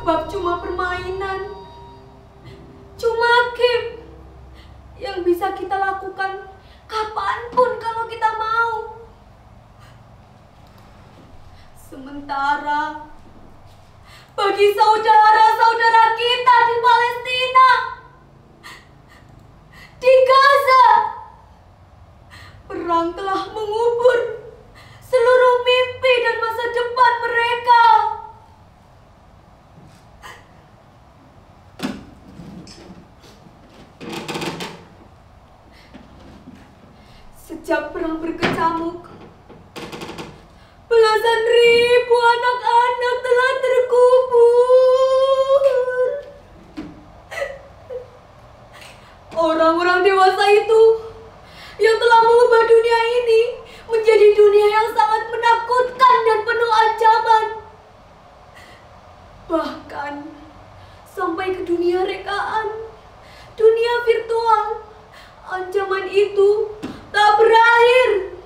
Sebab cuma permainan, cuma game yang bisa kita lakukan kapanpun kalau kita mau. Sementara bagi saudara-saudara kita di Palestina, di Gaza, perang telah mengubur seluruh mimpi dan masa depan mereka. Sejak perang berkecamuk, belasan ribu anak-anak telah terkubur. Orang-orang dewasa itu yang telah mengubah dunia ini menjadi dunia yang sangat menakutkan dan penuh ancaman. Bahkan sampai ke dunia rekaan, dunia virtual, ancaman itu tak berakhir.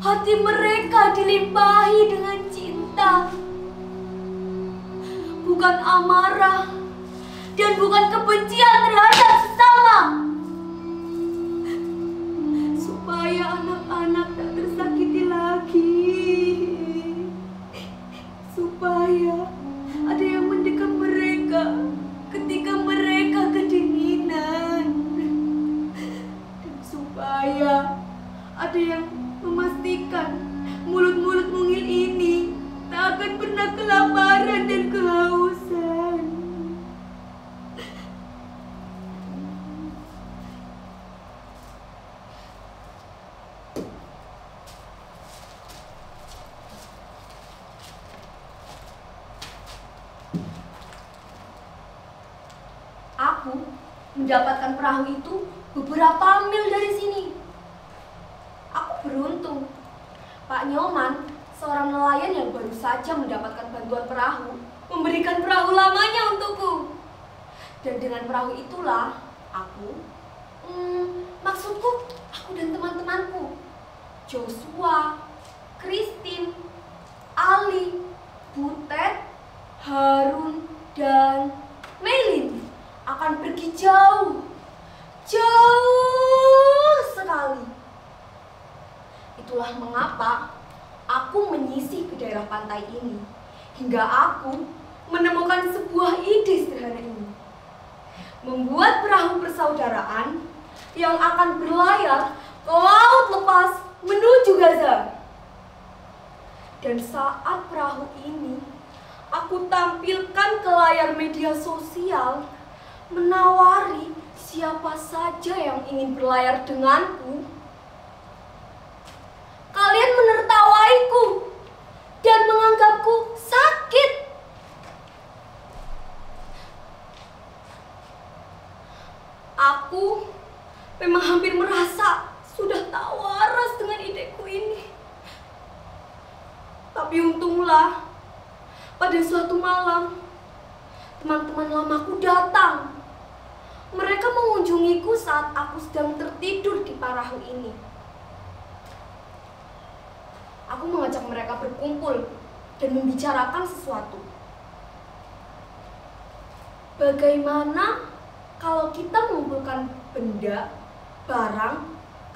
Hati mereka dilimpahi dengan cinta, bukan amarah dan bukan kebencian terhadap sesama, supaya anak-anak tak tersakiti lagi, supaya ada yang mendekap mereka ketika mereka kedinginan, dan supaya ada yang memastikan mulut-mulut mungil ini tak akan pernah kelaparan dan kehausan. Aku mendapatkan perahu itu beberapa mil dari sini. Aku beruntung. Pak Nyoman, seorang nelayan yang baru saja mendapatkan bantuan perahu, memberikan perahu lamanya untukku. Dan dengan perahu itulah maksudku, aku dan teman-temanku, Joshua, Christine, Ali, Butet, Harun, dan Melin akan pergi jauh sekali. Itulah mengapa aku menyisih ke daerah pantai ini, hingga aku menemukan sebuah ide sederhana ini. Membuat perahu persaudaraan yang akan berlayar ke laut lepas menuju Gaza. Dan saat perahu ini aku tampilkan ke layar media sosial, menawari siapa saja yang ingin berlayar denganku, kalian menertawaiku dan menganggapku sakit. Aku memang hampir merasa sudah tak waras dengan ideku ini. Tapi untunglah, pada suatu malam, teman-teman lamaku datang Mereka mengunjungiku saat aku sedang tertidur di perahu ini. Aku mengajak mereka berkumpul dan membicarakan sesuatu. Bagaimana kalau kita mengumpulkan benda, barang,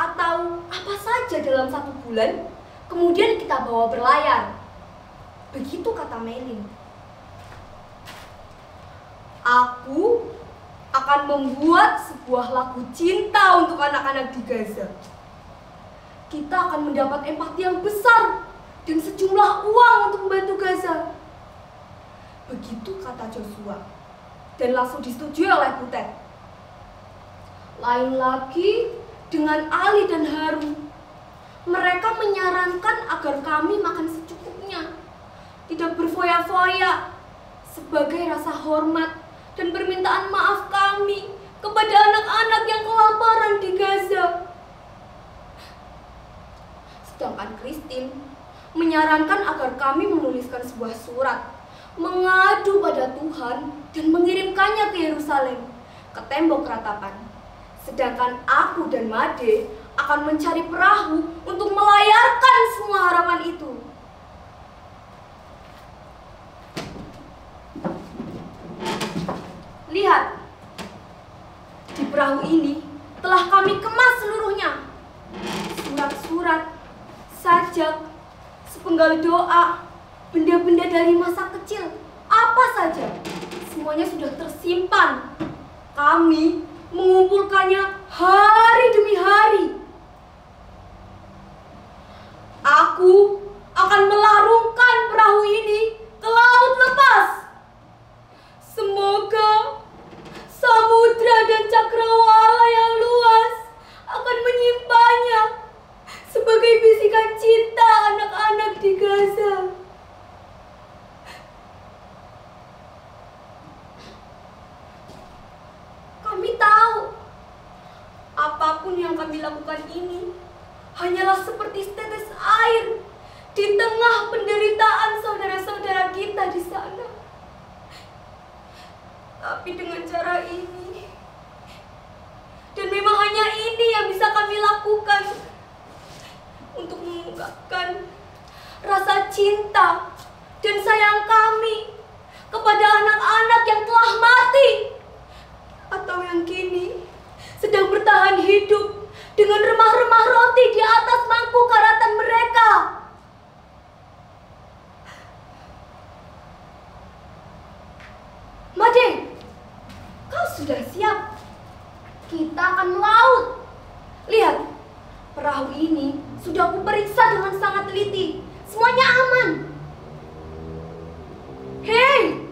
atau apa saja dalam 1 bulan, kemudian kita bawa berlayar? Begitu kata Melin. Aku akan membuat sebuah lagu cinta untuk anak-anak di Gaza. Kita akan mendapat empati yang besar dan sejumlah uang untuk membantu Gaza. Begitu kata Joshua, dan langsung disetujui oleh Butet. Lain lagi dengan Ali dan Harun. Mereka menyarankan agar kami makan secukupnya, tidak berfoya-foya, sebagai rasa hormat dan permintaan maaf kami kepada anak-anak yang kelaparan di Gaza. Sedangkan Christine menyarankan agar kami menuliskan sebuah surat, mengadu pada Tuhan dan mengirimkannya ke Yerusalem, ke tembok ratapan. Sedangkan aku dan Made akan mencari perahu untuk melayarkan semua harapan itu. Lihat, di perahu ini telah kami kemas seluruhnya. Surat-surat, sajak, sepenggal doa, benda-benda dari masa kecil, apa saja, semuanya sudah tersimpan. Kami mengumpulkannya hari demi hari. Aku akan melarungkan perahu ini ke laut lepas. Semoga samudra dan cakrawala yang luas akan menyimpannya sebagai bisikan cinta anak-anak di Gaza. Kami tahu apapun yang kami lakukan ini hanyalah seperti setetes air di tengah penderitaan saudara-saudara kita di sana. Tapi dengan cara ini, dan memang hanya ini yang bisa kami lakukan untuk mengungkapkan rasa cinta dan sayang kami kepada anak-anak yang telah mati atau yang kini sedang bertahan hidup dengan remah-remah roti di atas mangkuk karatan mereka. Made, kau sudah siap? Kita akan melaut. Lihat, perahu ini sudah aku periksa dengan sangat teliti. Semuanya aman. Hei,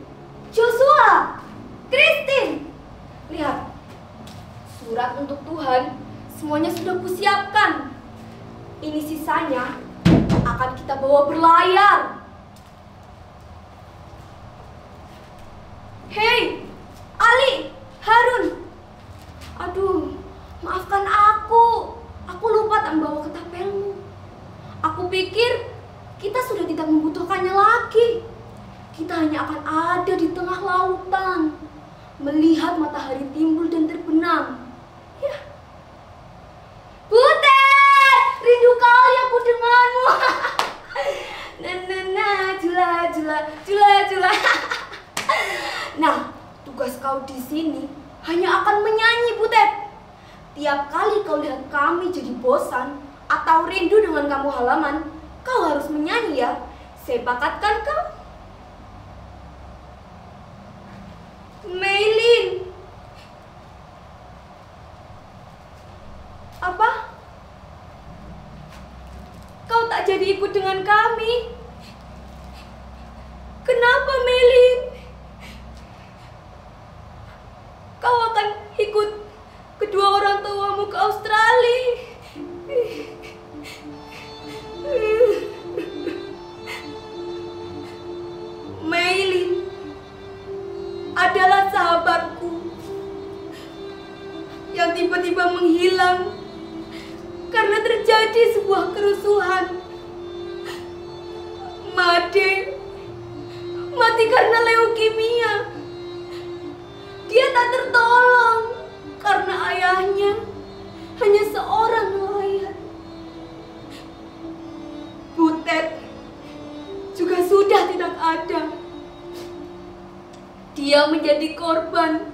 Joshua, Christine, lihat, surat untuk Tuhan semuanya sudah kusiapkan. Ini sisanya akan kita bawa berlayar. Hei, Ali, Harun. Aduh, maafkan aku. Aku lupa tak membawa ketapelmu. Aku pikir kita sudah tidak membutuhkannya lagi. Kita hanya akan ada di tengah lautan, melihat matahari timbul dan terbenam. Ya. Butet, rindu kali aku denganmu. Jula. Nah, tugas kau di sini hanya akan menyanyi, Butet. Tiap kali kau lihat kami jadi bosan atau rindu dengan kamu halaman, kau harus menyanyi ya. Saya bakatkan kau. Melin. Apa? Kau tak jadi ikut dengan kami? Kenapa, Melin? Kau akan ikut kedua orang tuamu ke Australia. Melin adalah sahabatku yang tiba-tiba menghilang karena terjadi sebuah kerusuhan. Made mati karena leukemia. Dia tak tertolong. karena ayahnya hanya seorang nelayan. Butet juga sudah tidak ada. Dia menjadi korban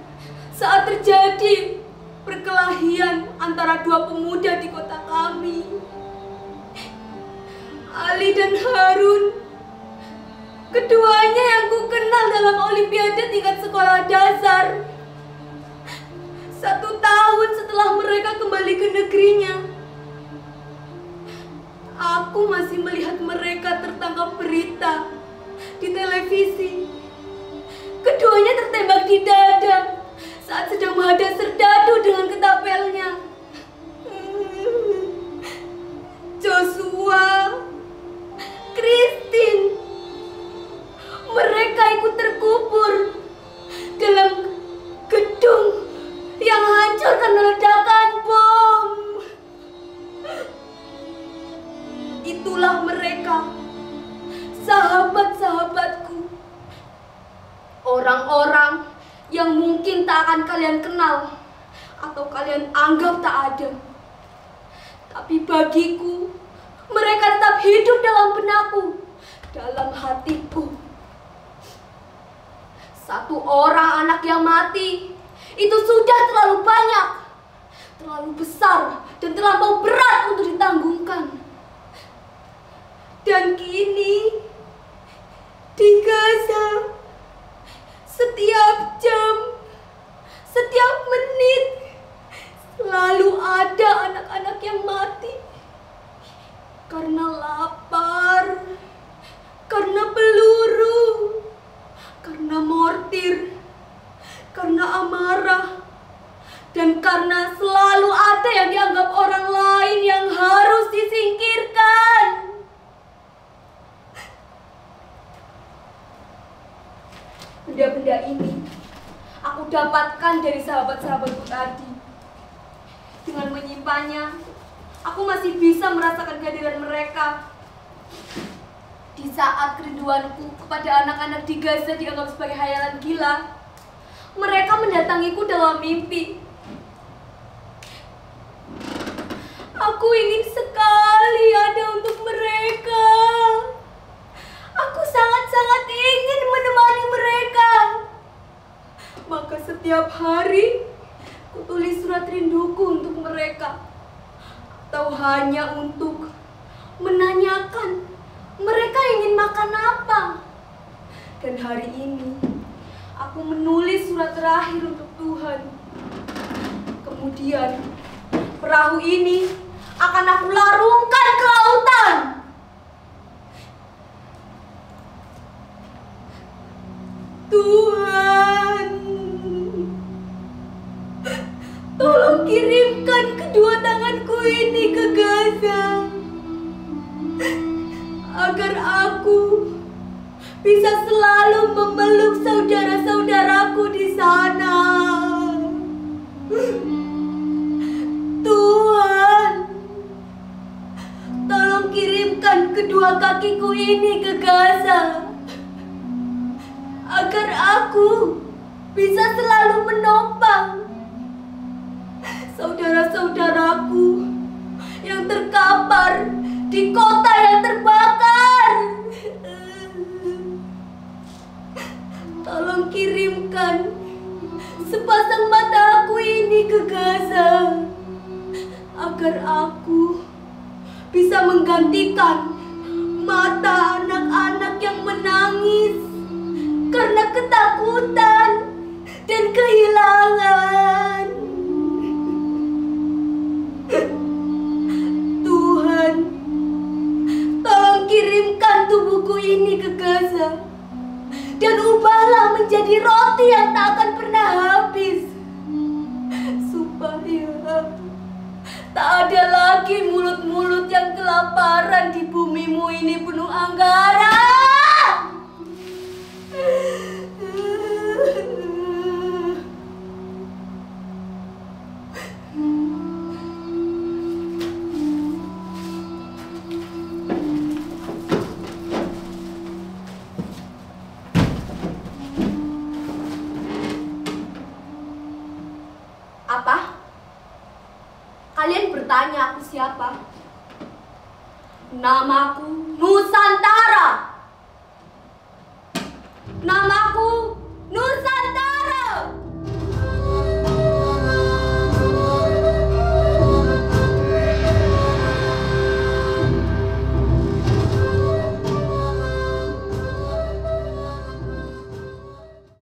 saat terjadi perkelahian antara dua pemuda di kota kami, Ali dan Harun. Keduanya yang ku kenal dalam olimpiade tingkat sekolah dasar. 1 tahun setelah mereka kembali ke negerinya, aku masih melihat mereka tertangkap berita di televisi. Keduanya tertembak di dada saat sedang menghadap serdadu dengan ketapelnya. Joshua, Christine, mereka ikut terkubur dalam gedung yang hancur karena ledakan bom. Itulah mereka, sahabat-sahabatku. Orang-orang yang mungkin tak akan kalian kenal atau kalian anggap tak ada. Tapi bagiku, mereka tetap hidup dalam benakku, dalam hatiku. 1 orang anak yang mati itu sudah terlalu banyak, terlalu besar, dan terlampau berat untuk ditanggungkan. Dan kini di Gaza, setiap jam, setiap menit, selalu ada anak-anak yang mati karena lapar, karena peluru, karena mortir, karena amarah, dan karena selalu ada yang dianggap orang lain yang harus disingkirkan. Benda-benda ini aku dapatkan dari sahabat-sahabatku tadi. Dengan menyimpannya, aku masih bisa merasakan kehadiran mereka. Di saat kerinduanku kepada anak-anak di Gaza dianggap sebagai khayalan gila, mereka mendatangiku dalam mimpi. Aku ingin sekali ada untuk mereka. Aku sangat-sangat ingin menemani mereka. Maka setiap hari kutulis surat rinduku untuk mereka, atau hanya untuk menanyakan mereka ingin makan apa. Dan hari ini aku menulis surat terakhir untuk Tuhan. Kemudian perahu ini akan aku larungkan ke lautan. Tuhan, tolong kirimkan kedua tanganku ini ke Gaza, agar aku bisa selalu memeluk saudara-saudaraku di sana. Tuhan, tolong kirimkan kedua kakiku ini ke Gaza, agar aku bisa selalu menopang saudara-saudaraku yang terkapar di kota yang terbakar. Tolong kirimkan sepasang mata aku ini ke Gaza, agar aku bisa menggantikan mata anak-anak yang menangis karena ketakutan dan kehilangan. Tuhan, tolong kirimkan tubuhku ini ke Gaza, dan ubahlah menjadi roti yang tak akan pernah habis, supaya tak ada lagi mulut-mulut yang kelaparan di bumimu ini penuh anggara. Apa? tanya aku siapa? Namaku Nusantara. Namaku Nusantara.